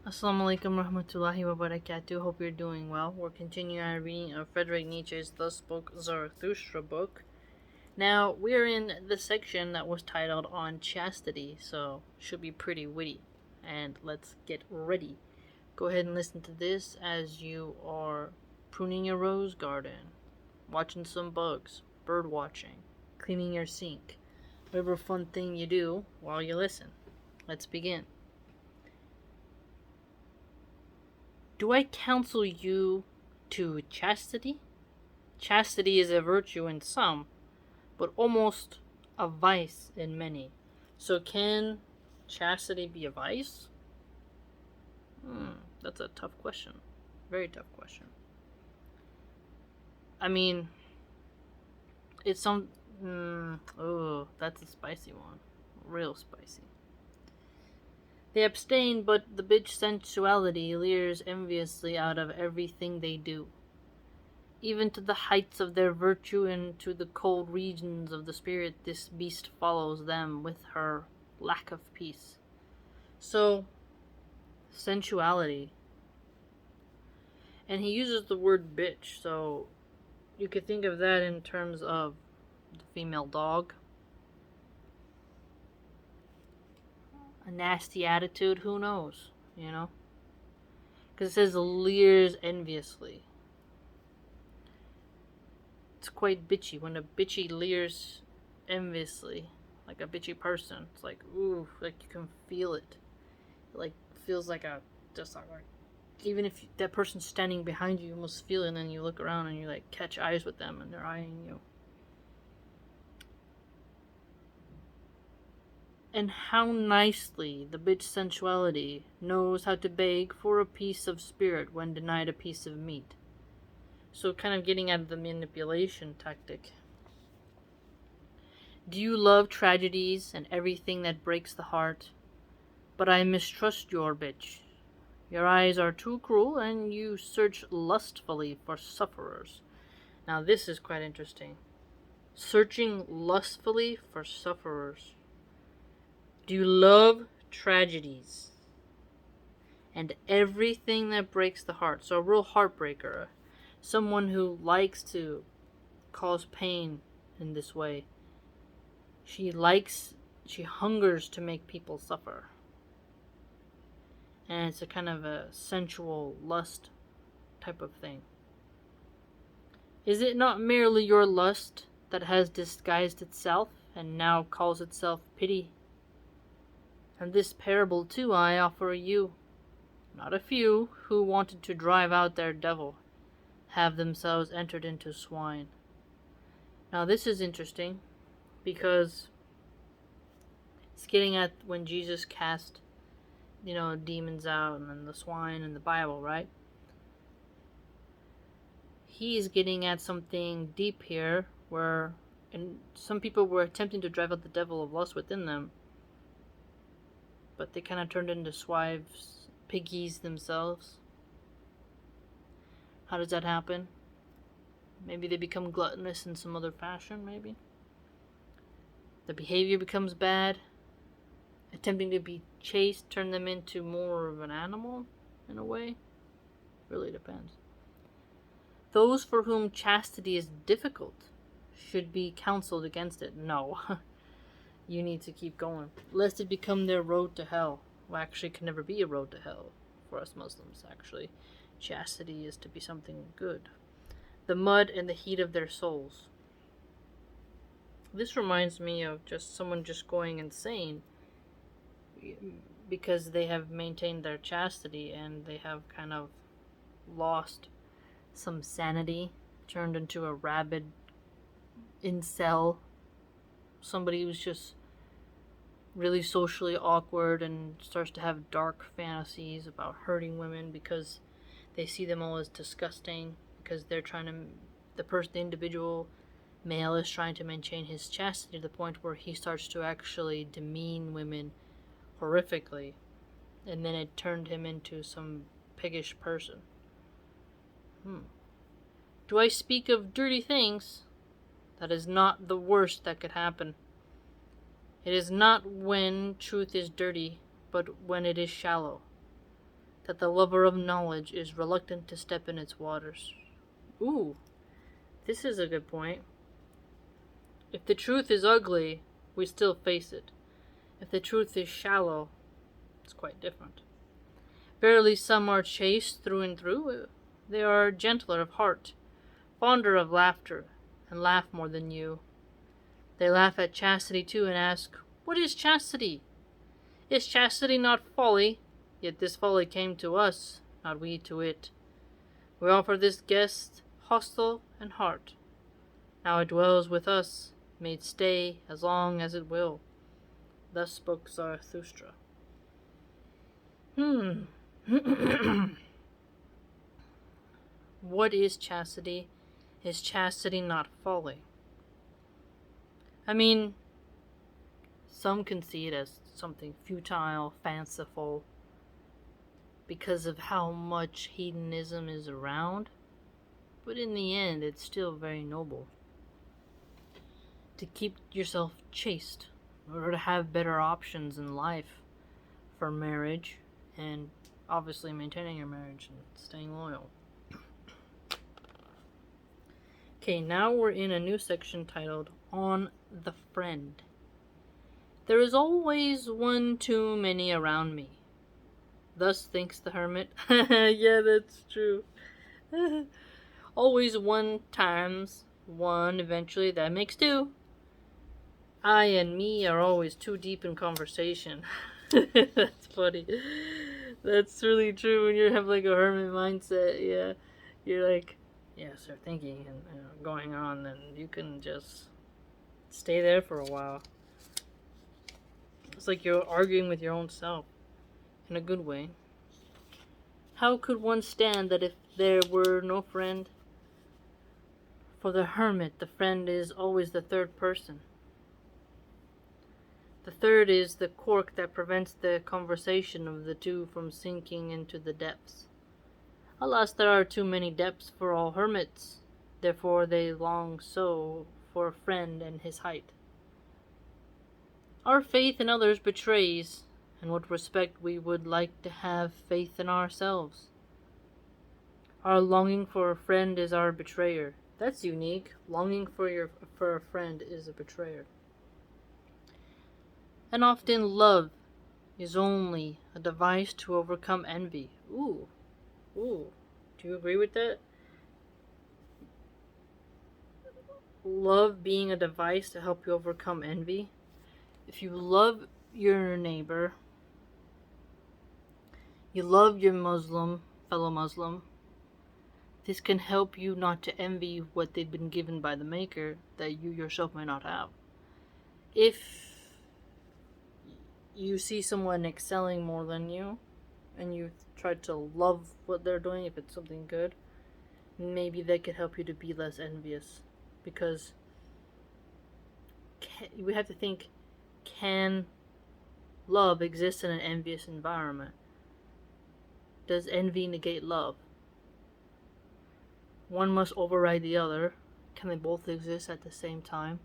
Assalamu alaikum rahmatullahi wa barakatuh. Hope you're doing well. We're continuing our reading of Friedrich Nietzsche's Thus Spoke Zarathustra book. Now, we're in the section that was titled On Chastity, so should be pretty witty. And let's get ready. Go ahead and listen to this as you are pruning your rose garden, watching some bugs, bird watching, cleaning your sink, whatever fun thing you do while you listen. Let's begin. Do I counsel you to chastity? Chastity is a virtue in some, but almost a vice in many. So can chastity be a vice? That's a tough question. Very tough question. I mean, it's some... oh, that's a spicy one. Real spicy. They abstain, but the bitch sensuality leers enviously out of everything they do. Even to the heights of their virtue and to the cold regions of the spirit, this beast follows them with her lack of peace. So, sensuality. And he uses the word bitch, so you could think of that in terms of the female dog. A nasty attitude, who knows, you know? Because it says leers enviously. It's quite bitchy. When a bitchy leers enviously, like a bitchy person, it's like, ooh, like you can feel it. It like feels like a, just like, even if that person's standing behind you, you almost feel it, and then you look around and you like catch eyes with them and they're eyeing you. And how nicely the bitch sensuality knows how to beg for a piece of spirit when denied a piece of meat. So kind of getting at the manipulation tactic. Do you love tragedies and everything that breaks the heart? But I mistrust your bitch. Your eyes are too cruel, and you search lustfully for sufferers. Now this is quite interesting. Searching lustfully for sufferers. Do you love tragedies and everything that breaks the heart? So a real heartbreaker. Someone who likes to cause pain in this way. She hungers to make people suffer. And it's a kind of a sensual lust type of thing. Is it not merely your lust that has disguised itself and now calls itself pity? And this parable too I offer you. Not a few who wanted to drive out their devil have themselves entered into swine. Now this is interesting because it's getting at when Jesus cast, demons out and then the swine in the Bible, right? He's getting at something deep here where some people were attempting to drive out the devil of lust within them, but they kind of turned into swives, piggies themselves. How does that happen? Maybe they become gluttonous in some other fashion, maybe. The behavior becomes bad. Attempting to be chaste turn them into more of an animal, in a way. Really depends. Those for whom chastity is difficult should be counseled against it. No. You need to keep going, lest it become their road to hell. Well, actually, it can never be a road to hell for us Muslims, actually. Chastity is to be something good. The mud and the heat of their souls. This reminds me of just someone just going insane because they have maintained their chastity and they have kind of lost some sanity, turned into a rabid incel, somebody who's just really socially awkward and starts to have dark fantasies about hurting women because they see them all as disgusting, because they're trying to, the individual male is trying to maintain his chastity to the point where he starts to actually demean women horrifically, and then it turned him into some piggish person. Do I speak of dirty things? That is not the worst that could happen. It is not when truth is dirty, but when it is shallow. that the lover of knowledge is reluctant to step in its waters. Ooh, this is a good point. If the truth is ugly, we still face it. If the truth is shallow, it's quite different. Verily some are chaste through and through. They are gentler of heart, fonder of laughter, and laugh more than you. They laugh at chastity too and ask, "What is chastity? Is chastity not folly? Yet this folly came to us, not we to it. We offer this guest hostel and heart. Now it dwells with us, may it stay as long as it will." Thus spoke Zarathustra. What is chastity? Is chastity not folly? I mean, some can see it as something futile, fanciful, because of how much hedonism is around, but in the end, it's still very noble. To keep yourself chaste, in order to have better options in life for marriage, and obviously maintaining your marriage and staying loyal. Okay, now we're in a new section titled On the Friend. There is always one too many around me. Thus thinks the hermit. Yeah, that's true. Always one times one, eventually that makes two. I and me are always too deep in conversation. That's funny. That's really true when you have like a hermit mindset. Yeah, you're like, yeah, start thinking and going on, and you can just stay there for a while. It's like you're arguing with your own self in a good way. How could one stand that if there were no friend? For the hermit, the friend is always the third person. The third is the cork that prevents the conversation of the two from sinking into the depths. Alas, there are too many depths for all hermits, therefore they long so for a friend and his height. Our faith in others betrays in what respect we would like to have faith in ourselves. Our longing for a friend is our betrayer. That's unique. Longing for a friend is a betrayer. And often love is only a device to overcome envy. Ooh. Do you agree with that? Love being a device to help you overcome envy. If you love your neighbor, you love your fellow Muslim, this can help you not to envy what they've been given by the Maker that you yourself may not have. If you see someone excelling more than you, and you try to love what they're doing, if it's something good, maybe that could help you to be less envious. Because we have to think, can love exist in an envious environment? Does envy negate love? One must override the other. Can they both exist at the same time?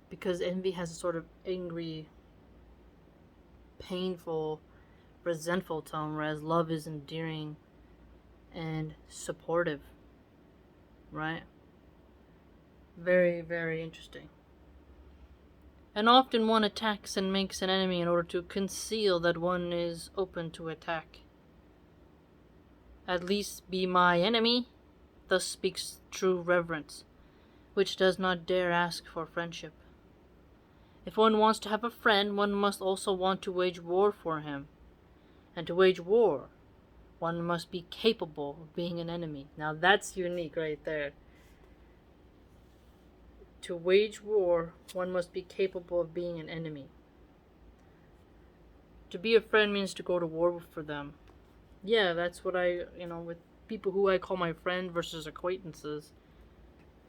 Because envy has a sort of angry, painful, resentful tone, whereas love is endearing and supportive. Right? Very, very interesting. And often one attacks and makes an enemy in order to conceal that one is open to attack. At least be my enemy, thus speaks true reverence, which does not dare ask for friendship. If one wants to have a friend, one must also want to wage war for him. And to wage war, one must be capable of being an enemy. Now that's unique right there. To wage war, one must be capable of being an enemy. To be a friend means to go to war for them. Yeah, that's what with people who I call my friend versus acquaintances,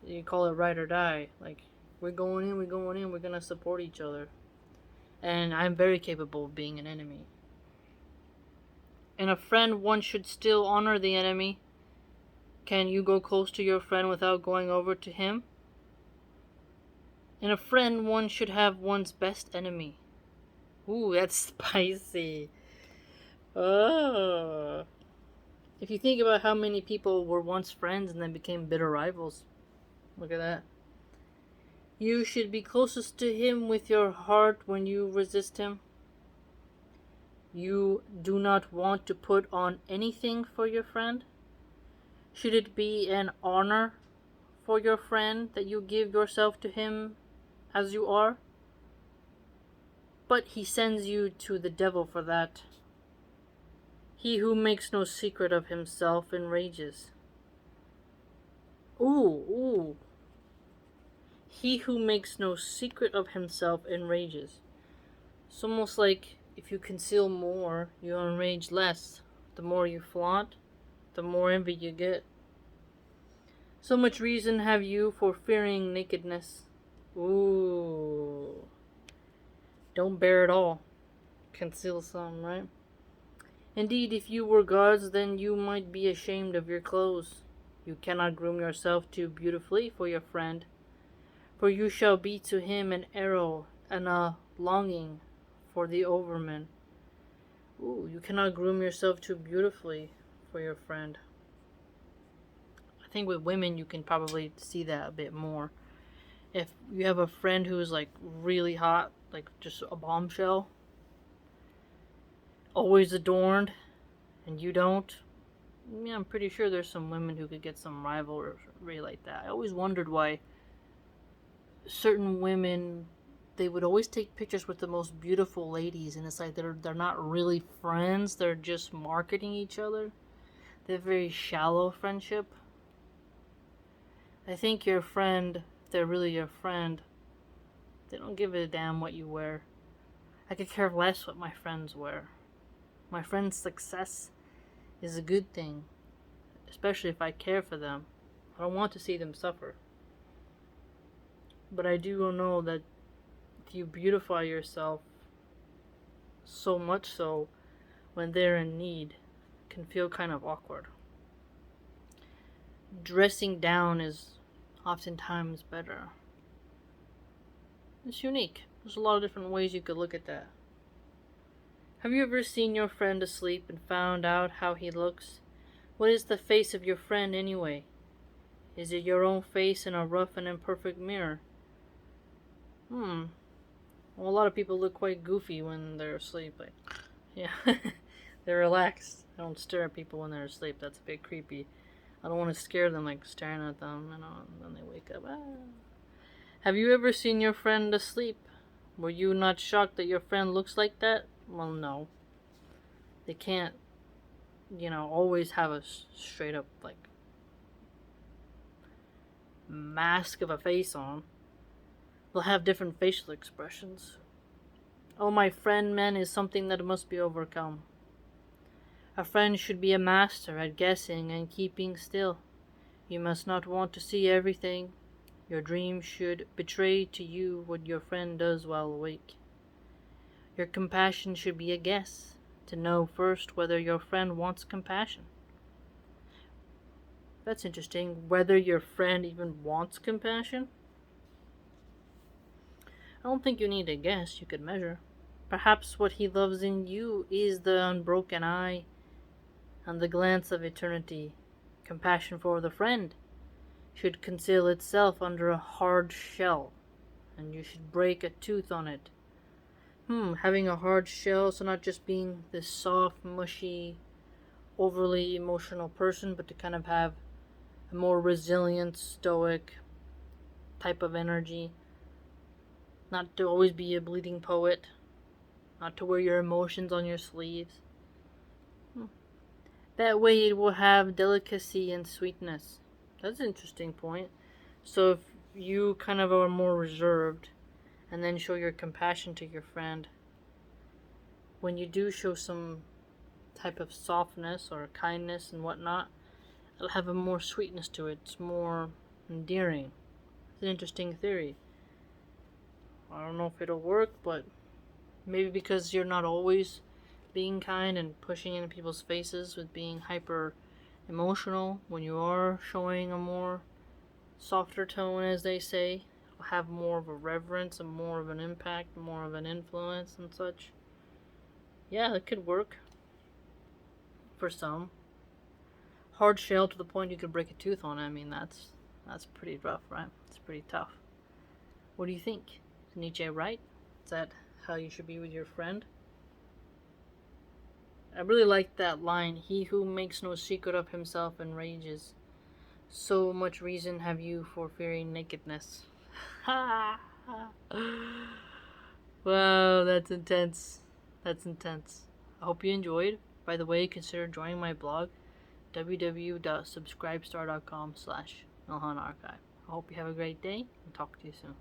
you call it ride or die. Like, we're going in, we're gonna support each other. And I'm very capable of being an enemy. In a friend, one should still honor the enemy. Can you go close to your friend without going over to him? In a friend, one should have one's best enemy. Ooh, that's spicy. Oh. If you think about how many people were once friends and then became bitter rivals, look at that. You should be closest to him with your heart when you resist him. You do not want to put on anything for your friend. Should it be an honor for your friend that you give yourself to him as you are? But he sends you to the devil for that. He who makes no secret of himself enrages. Ooh. He who makes no secret of himself enrages. It's almost like if you conceal more, you enrage less. The more you flaunt, the more envy you get. So much reason have you for fearing nakedness. Ooh. Don't bear it all. Conceal some, right? Indeed, if you were gods, then you might be ashamed of your clothes. You cannot groom yourself too beautifully for your friend, for you shall be to him an arrow and a longing for the overman. Ooh, you cannot groom yourself too beautifully for your friend. I think with women you can probably see that a bit more. If you have a friend who's like really hot, like just a bombshell, always adorned, and you don't, yeah, I'm pretty sure there's some women who could get some rivalry like that. I always wondered why certain women, they would always take pictures with the most beautiful ladies, and it's like they're not really friends, they're just marketing each other. They're very shallow friendship. I think your friend, if they're really your friend, they don't give a damn what you wear. I could care less what my friends wear. My friend's success is a good thing, especially if I care for them. I don't want to see them suffer. But I do know that if you beautify yourself so much so, when they're in need, it can feel kind of awkward. Dressing down is oftentimes better. It's unique. There's a lot of different ways you could look at that. Have you ever seen your friend asleep and found out how he looks? What is the face of your friend anyway? Is it your own face in a rough and imperfect mirror? Well, a lot of people look quite goofy when they're asleep. Like, yeah, they're relaxed. I don't stare at people when they're asleep. That's a bit creepy. I don't want to scare them, like staring at them, and then they wake up. Ah. Have you ever seen your friend asleep? Were you not shocked that your friend looks like that? Well, no. They can't, always have a straight up, like, mask of a face on. They'll have different facial expressions. Oh, my friend, man, is something that must be overcome. A friend should be a master at guessing and keeping still. You must not want to see everything. Your dream should betray to you what your friend does while awake. Your compassion should be a guess, to know first whether your friend wants compassion. That's interesting. Whether your friend even wants compassion? I don't think you need to guess, you could measure. Perhaps what he loves in you is the unbroken eye and the glance of eternity. Compassion for the friend should conceal itself under a hard shell, and you should break a tooth on it. Having a hard shell, so not just being this soft, mushy, overly emotional person, but to kind of have a more resilient, stoic type of energy. Not to always be a bleeding poet. Not to wear your emotions on your sleeves. That way it will have delicacy and sweetness. That's an interesting point. So if you kind of are more reserved, and then show your compassion to your friend, when you do show some type of softness or kindness and whatnot, it'll have a more sweetness to it. It's more endearing. It's an interesting theory. I don't know if it'll work, but maybe because you're not always being kind and pushing into people's faces with being hyper emotional, when you are showing a more softer tone, as they say, will have more of a reverence and more of an impact, more of an influence and such. Yeah, it could work. for some. Hard shell to the point you could break a tooth on it. I mean, that's pretty rough, right? It's pretty tough. What do you think? Is Nietzsche right? Is that how you should be with your friend? I really like that line. He who makes no secret of himself enrages. So much reason have you for fearing nakedness. Wow, that's intense. That's intense. I hope you enjoyed. By the way, consider joining my blog, www.subscribestar.com/MilahanArchive. I hope you have a great day and talk to you soon.